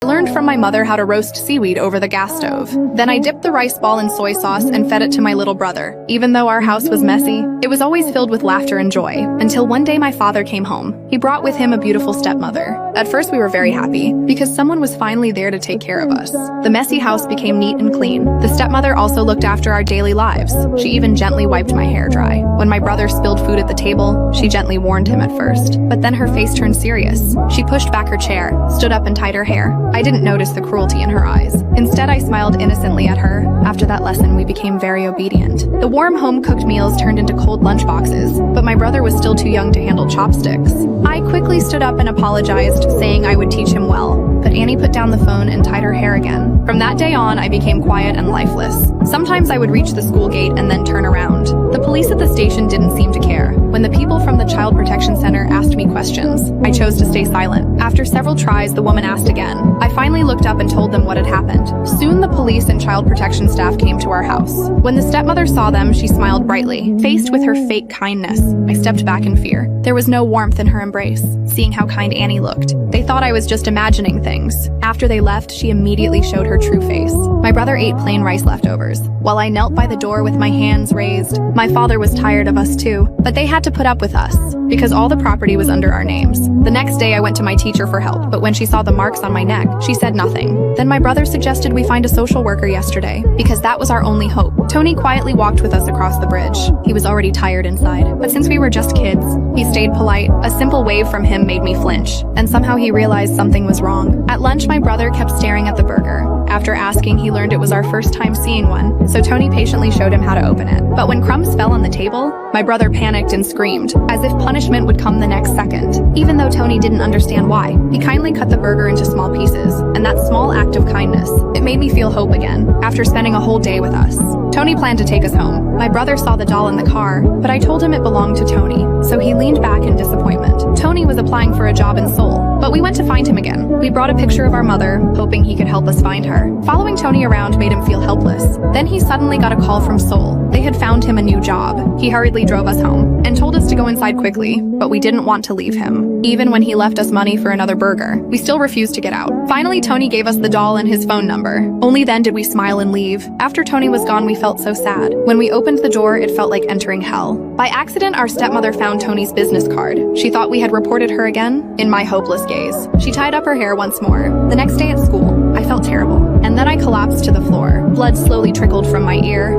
I learned from my mother how to roast seaweed over the gas stove. Then I dipped the rice ball in soy sauce and fed it to my little brother. Even though our house was messy, it was always filled with laughter and joy, until one day my father came home. He brought with him a beautiful stepmother. At first we were very happy, because someone was finally there to take care of us. The messy house became neat and clean. The stepmother also looked after our daily lives. She even gently wiped my hair dry. When my brother spilled food at the table, she gently warned him at first. But then her face turned serious. She pushed back her chair, stood up and tied her hair. I didn't notice the cruelty in her eyes. Instead, I smiled innocently at her. After that lesson, we became very obedient. The warm home-cooked meals turned into cold lunchboxes, but my brother was still too young to handle chopsticks. I quickly stood up and apologized, saying I would teach him well. But Annie put down the phone and tied her hair again. From that day on, I became quiet and lifeless. Sometimes I would reach the school gate and then turn around. The police at the station didn't seem to care. When the people from the Child Protection Center asked me questions, I chose to stay silent. After several tries, the woman asked again. I finally looked up and told them what had happened. Soon the police and child protection staff came to our house. When the stepmother saw them, she smiled brightly. Faced with her fake kindness, I stepped back in fear. There was no warmth in her embrace, seeing how kind Annie looked. They thought I was just imagining things. After they left, she immediately showed her true face. My brother ate plain rice leftovers, while I knelt by the door with my hands raised. My father was tired of us too, but they had to put up with us, because all the property was under our names. The next day I went to my teacher for help, but when she saw the marks on my neck, she said nothing. Then my brother suggested we find a social worker yesterday, because that was our only hope. Tony quietly walked with us across the bridge. He was already tired inside, but since we were just kids, he stayed polite. A simple wave from him made me flinch, and somehow he realized something was wrong. At lunch, my brother kept staring at the burger. After asking, he learned it was our first time seeing one, so Tony patiently showed him how to open it. But when crumbs fell on the table, my brother panicked and screamed, as if punishment would come the next second. Even though Tony didn't understand why, he kindly cut the burger into small pieces, and that small act of kindness, it made me feel hope again, after spending a whole day with us. Tony planned to take us home. My brother saw the doll in the car, but I told him it belonged to Tony, so he leaned back in disappointment. Tony was applying for a job in Seoul, but we went to find him again. We brought a picture of our mother, hoping he could help us find her. Following Tony around made him feel helpless. Then he suddenly got a call from Seoul. They had found him a new job. He hurriedly drove us home and told us to go inside quickly, but we didn't want to leave him. Even when he left us money for another burger, we still refused to get out. Finally, Tony gave us the doll and his phone number. Only then did we smile and leave. After Tony was gone, we felt so sad. When we opened the door, it felt like entering hell. By accident, our stepmother found Tony's business card. She thought we had reported her again. In my hopeless gaze, she tied up her hair once more. The next day at school, I felt terrible, and then I collapsed to the floor. Blood slowly trickled from my ear.